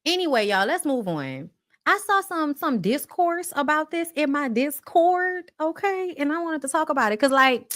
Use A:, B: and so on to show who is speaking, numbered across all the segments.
A: Anyway, y'all, let's move on. I saw some discourse about this in my Discord, okay? And I wanted to talk about it because, like,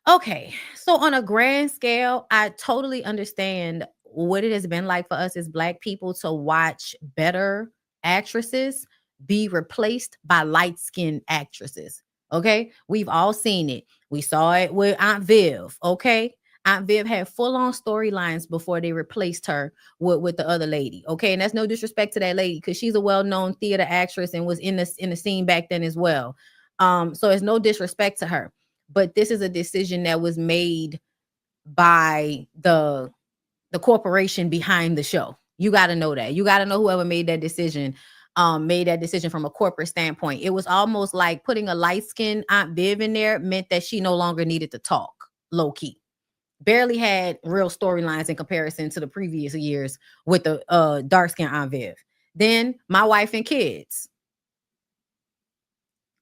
A: okay, so on a grand scale, I totally understand what it has been like for us as Black people to watch better actresses be replaced by light skinned actresses. Okay, we've all seen it. We saw it with Aunt Viv. Okay, Aunt Viv had full on storylines before they replaced her with the other lady. Okay, and that's no disrespect to that lady because she's a well known theater actress and was in the scene back then as well. So it's no disrespect to her, but this is a decision that was made by the corporation behind the show. You got to know that. You got to know whoever made that decision from a corporate standpoint. It was almost like putting a light-skinned Aunt Viv in there meant that she no longer needed to talk, low key. Barely had real storylines in comparison to the previous years with the dark-skinned Aunt Viv. Then My Wife and Kids.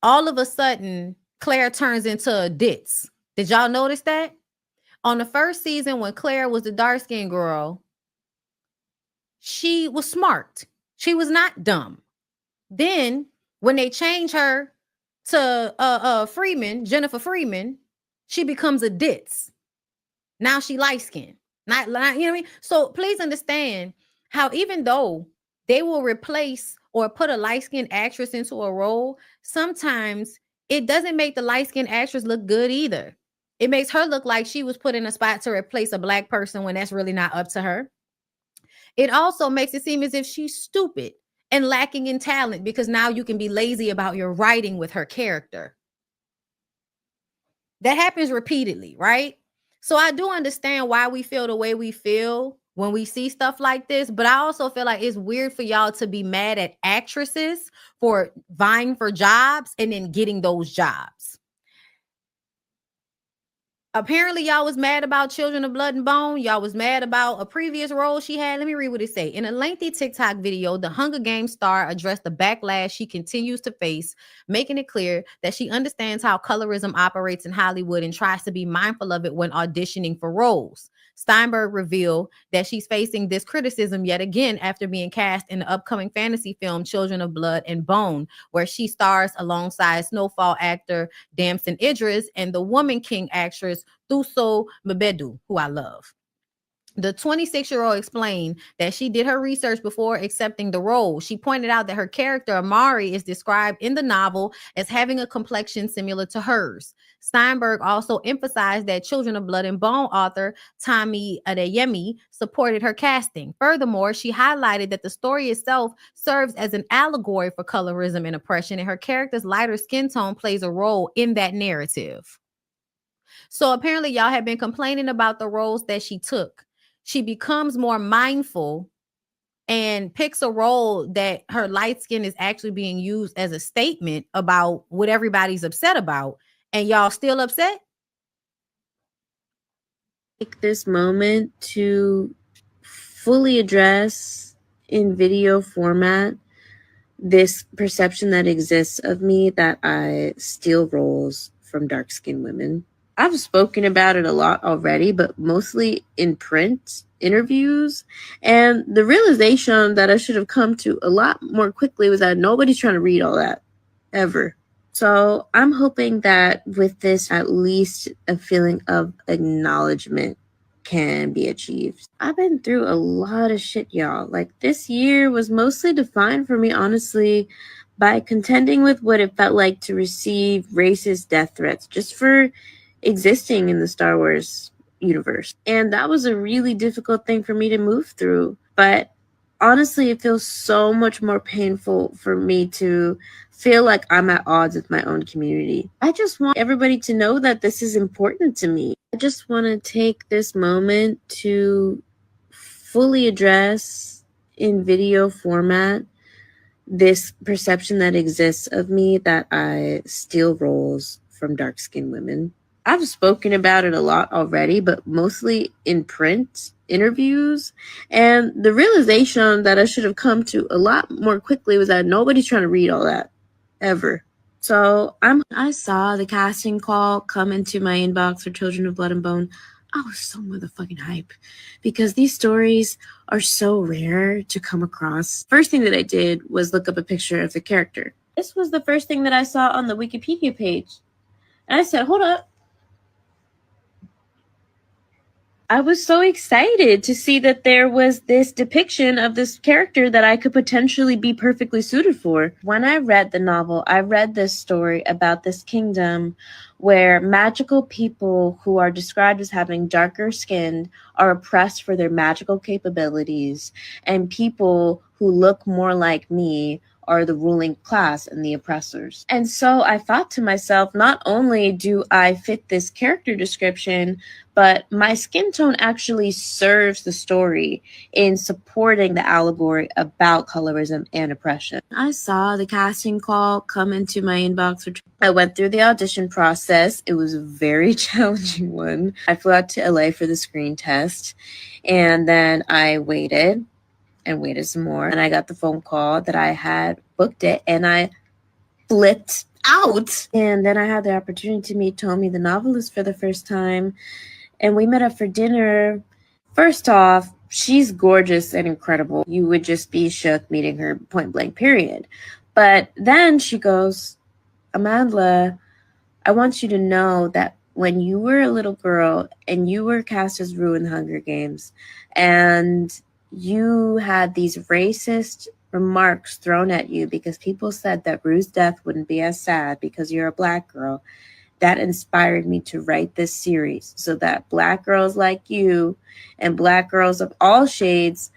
A: All of a sudden, Claire turns into a ditz. Did y'all notice that? On the first season, when Claire was the dark-skinned girl, she was smart. She was not dumb. Then, when they change her to Freeman, Jennifer Freeman, she becomes a ditz. Now she light-skinned. Not, you know what I mean? So please understand how even though they will replace or put a light-skinned actress into a role, sometimes it doesn't make the light-skinned actress look good either. It makes her look like she was put in a spot to replace a Black person when that's really not up to her. It also makes it seem as if she's stupid and lacking in talent because now you can be lazy about your writing with her character. That happens repeatedly, right? So I do understand why we feel the way we feel when we see stuff like this, but I also feel like it's weird for y'all to be mad at actresses for vying for jobs and then getting those jobs. Apparently, y'all was mad about Children of Blood and Bone. Y'all was mad about a previous role she had. Let me read what it say. In a lengthy TikTok video, the Hunger Games star addressed the backlash she continues to face, making it clear that she understands how colorism operates in Hollywood and tries to be mindful of it when auditioning for roles. Stenberg revealed that she's facing this criticism yet again after being cast in the upcoming fantasy film Children of Blood and Bone, where she stars alongside Snowfall actor Damson Idris and the Woman King actress Thuso Mbedu, who I love. The 26-year-old explained that she did her research before accepting the role. She pointed out that her character, Amari, is described in the novel as having a complexion similar to hers. Stenberg also emphasized that Children of Blood and Bone author Tommy Adeyemi supported her casting. Furthermore, she highlighted that the story itself serves as an allegory for colorism and oppression, and her character's lighter skin tone plays a role in that narrative. So apparently, y'all have been complaining about the roles that she took. She becomes more mindful and picks a role that her light skin is actually being used as a statement about what everybody's upset about. And y'all still upset?
B: Take this moment to fully address in video format this perception that exists of me that I steal roles from dark-skinned women. I've spoken about it a lot already, but mostly in print interviews. And the realization that I should have come to a lot more quickly was that nobody's trying to read all that ever. So I'm hoping that with this, at least a feeling of acknowledgement can be achieved. I've been through a lot of shit, y'all. Like, this year was mostly defined for me, honestly, by contending with what it felt like to receive racist death threats just for existing in the Star Wars universe. And that was a really difficult thing for me to move through. But honestly, it feels so much more painful for me to feel like I'm at odds with my own community. I just want everybody to know that this is important to me. I just want to take this moment to fully address in video format this perception that exists of me that I steal roles from dark-skinned women. I've spoken about it a lot already, but mostly in print interviews. And the realization that I should have come to a lot more quickly was that nobody's trying to read all that ever. So I saw the casting call come into my inbox for Children of Blood and Bone. I was so motherfucking hype because these stories are so rare to come across. First thing that I did was look up a picture of the character. This was the first thing that I saw on the Wikipedia page. And I said, hold up. I was so excited to see that there was this depiction of this character that I could potentially be perfectly suited for. When I read the novel, I read this story about this kingdom where magical people who are described as having darker skin are oppressed for their magical capabilities, and people who look more like me are the ruling class and the oppressors. And so I thought to myself, not only do I fit this character description, but my skin tone actually serves the story in supporting the allegory about colorism and oppression. I saw the casting call come into my inbox. I went through the audition process. It was a very challenging one. I flew out to LA for the screen test, and then I waited and waited some more. And I got the phone call that I had booked it, and I flipped out. And then I had the opportunity to meet Tommy, the novelist, for the first time. And we met up for dinner. First off, she's gorgeous and incredible. You would just be shook meeting her, point blank, period. But then she goes, Amandla, I want you to know that when you were a little girl and you were cast as Rue in the Hunger Games, and you had these racist remarks thrown at you because people said that Rue's death wouldn't be as sad because you're a black girl, that inspired me to write this series so that black girls like you and black girls of all shades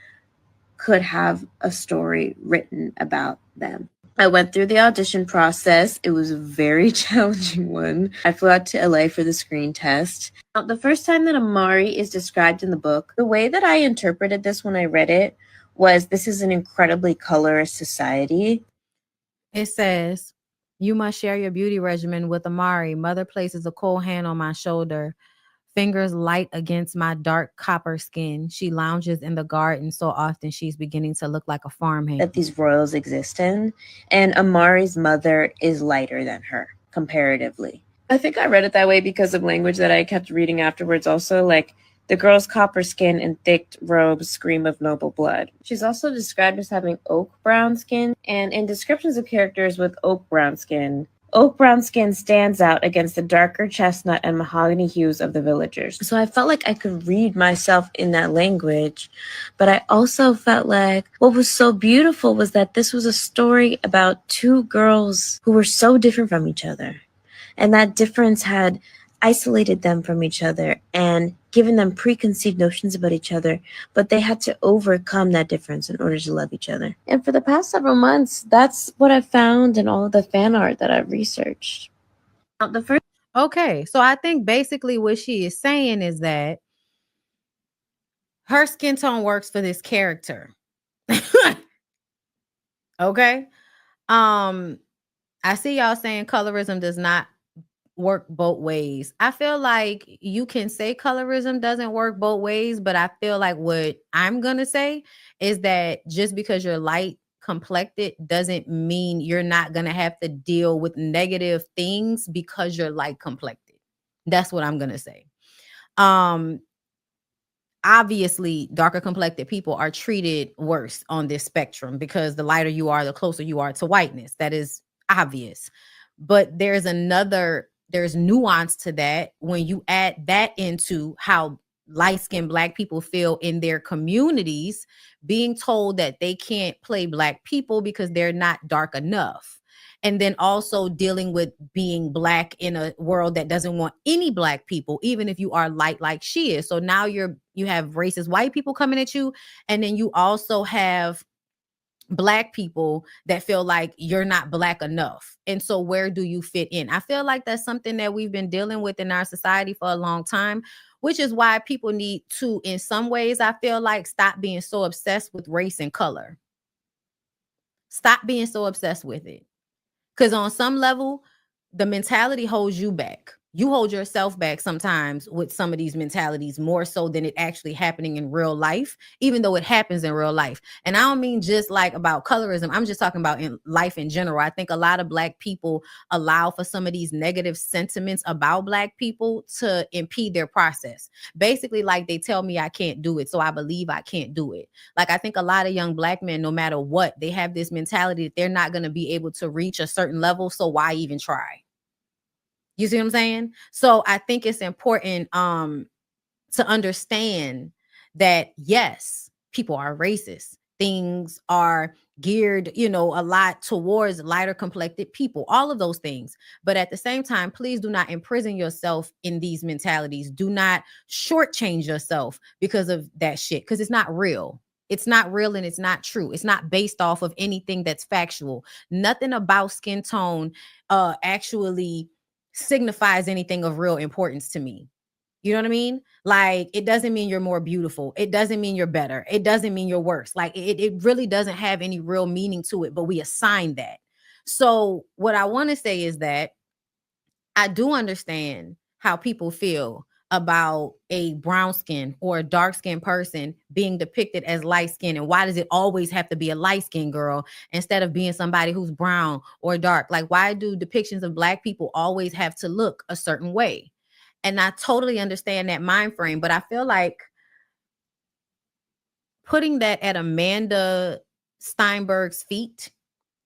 B: could have a story written about them. I went through the audition process. It was a very challenging one. I flew out to LA for the screen test. Now, the first time that Amari is described in the book, the way that I interpreted this when I read it was this is an incredibly colorist society.
A: It says, you must share your beauty regimen with Amari. Mother places a cold hand on my shoulder, fingers light against my dark copper skin. She lounges in the garden so often she's beginning to look like a farmhand.
B: That these royals exist in, and Amari's mother is lighter than her comparatively. I think I read it that way because of language that I kept reading afterwards also, like the girl's copper skin and thick robes scream of noble blood. She's also described as having oak brown skin, and in descriptions of characters with oak brown skin stands out against the darker chestnut and mahogany hues of the villagers. So I felt like I could read myself in that language, but I also felt like what was so beautiful was that this was a story about two girls who were so different from each other. And that difference had isolated them from each other and given them preconceived notions about each other, but they had to overcome that difference in order to love each other. And for the past several months, that's what I've found in all of the fan art that I've researched.
A: Okay, so I think basically what she is saying is that her skin tone works for this character. Okay. I see y'all saying colorism does not work both ways. I feel like you can say colorism doesn't work both ways, but I feel like what I'm going to say is that just because you're light complected doesn't mean you're not going to have to deal with negative things because you're light complected. That's what I'm going to say. Obviously darker complected people are treated worse on this spectrum because the lighter you are, the closer you are to whiteness. That is obvious. But there's nuance to that when you add that into how light-skinned black people feel in their communities, being told that they can't play black people because they're not dark enough. And then also dealing with being black in a world that doesn't want any black people, even if you are light like she is. So now you have racist white people coming at you, and then you also have black people that feel like you're not black enough. And so where do you fit in? I feel like that's something that we've been dealing with in our society for a long time, which is why people need to, in some ways, I feel like, stop being so obsessed with race and color. Stop being so obsessed with it. Because on some level, the mentality holds you back. you hold yourself back sometimes with some of these mentalities more so than it actually happening in real life, even though it happens in real life. And I don't mean just like about colorism. I'm just talking about in life in general. I think a lot of Black people allow for some of these negative sentiments about Black people to impede their process. Basically, like they tell me I can't do it, so I believe I can't do it. Like I think a lot of young Black men, no matter what, they have this mentality that they're not going to be able to reach a certain level, so why even try? You see what I'm saying? So I think it's important to understand that yes, people are racist. Things are geared, a lot towards lighter complected people, all of those things. But at the same time, please do not imprison yourself in these mentalities. Do not shortchange yourself because of that shit, because it's not real. It's not real and it's not true. It's not based off of anything that's factual. Nothing about skin tone actually signifies anything of real importance to me. You know what I mean? Like, it doesn't mean you're more beautiful. It doesn't mean you're better. It doesn't mean you're worse. Like, it really doesn't have any real meaning to it, but we assign that. So, what I want to say is that I do understand how people feel about a brown skin or a dark skinned person being depicted as light skin. And why does it always have to be a light skinned girl instead of being somebody who's brown or dark? Like, why do depictions of Black people always have to look a certain way? And I totally understand that mind frame, but I feel like putting that at Amanda Steinberg's feet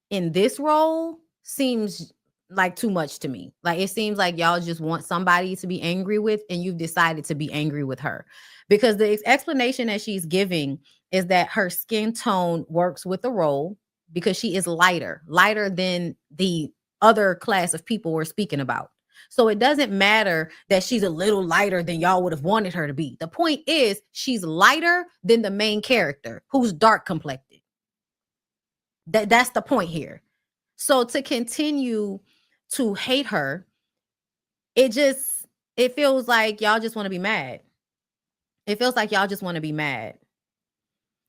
A: in this role seems like too much to me. Like, it seems like y'all just want somebody to be angry with, and you've decided to be angry with her. Because the explanation that she's giving is that her skin tone works with the role because she is lighter than the other class of people we're speaking about. So it doesn't matter that she's a little lighter than y'all would have wanted her to be. The point is, she's lighter than the main character who's dark complected. That's the point here. So to continue to hate her, it feels like y'all just want to be mad. It feels like y'all just want to be mad.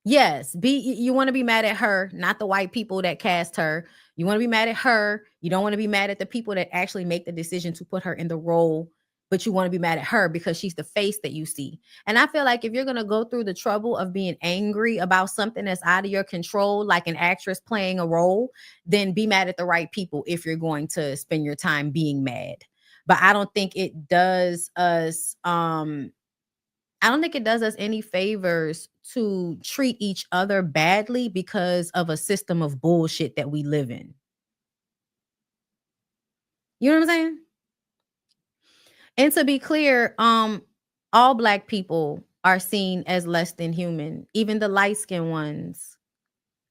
A: Yes, you want to be mad at her, not the white people that cast her. You want to be mad at her. You don't want to be mad at the people that actually make the decision to put her in the role, but you want to be mad at her because she's the face that you see. And I feel like if you're going to go through the trouble of being angry about something that's out of your control, like an actress playing a role, then be mad at the right people if you're going to spend your time being mad. But I don't think it does us any favors to treat each other badly because of a system of bullshit that we live in. You know what I'm saying? And to be clear, all Black people are seen as less than human, even the light-skinned ones.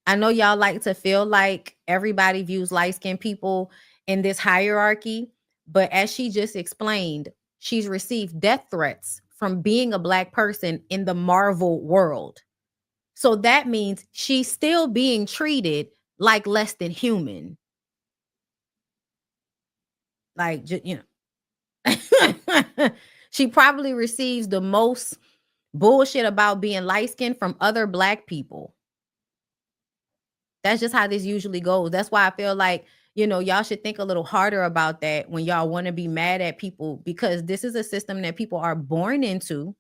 A: I know y'all like to feel like everybody views light-skinned people in this hierarchy, but as she just explained, she's received death threats from being a Black person in the Marvel world. So that means she's still being treated like less than human. Like, she probably receives the most bullshit about being light-skinned from other Black people. That's just how this usually goes. That's why I feel like, y'all should think a little harder about that when y'all want to be mad at people, because this is a system that people are born into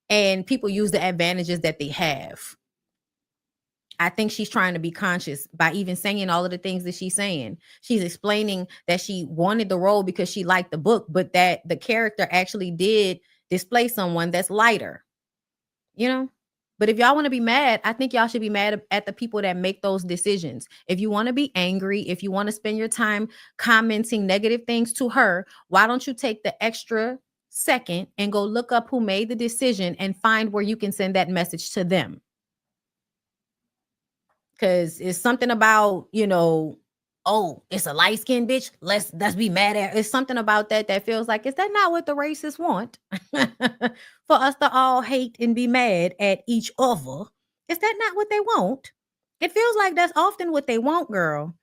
A: and people use the advantages that they have. I think she's trying to be conscious by even saying all of the things that she's saying. She's explaining that she wanted the role because she liked the book, but that the character actually did display someone that's lighter, But if y'all want to be mad, I think y'all should be mad at the people that make those decisions. If you want to be angry, if you want to spend your time commenting negative things to her, why don't you take the extra second and go look up who made the decision and find where you can send that message to them? Because it's something about, oh, it's a light-skinned bitch. Let's be mad at her. It's something about that feels like, is that not what the racists want? For us to all hate and be mad at each other. Is that not what they want? It feels like that's often what they want, girl.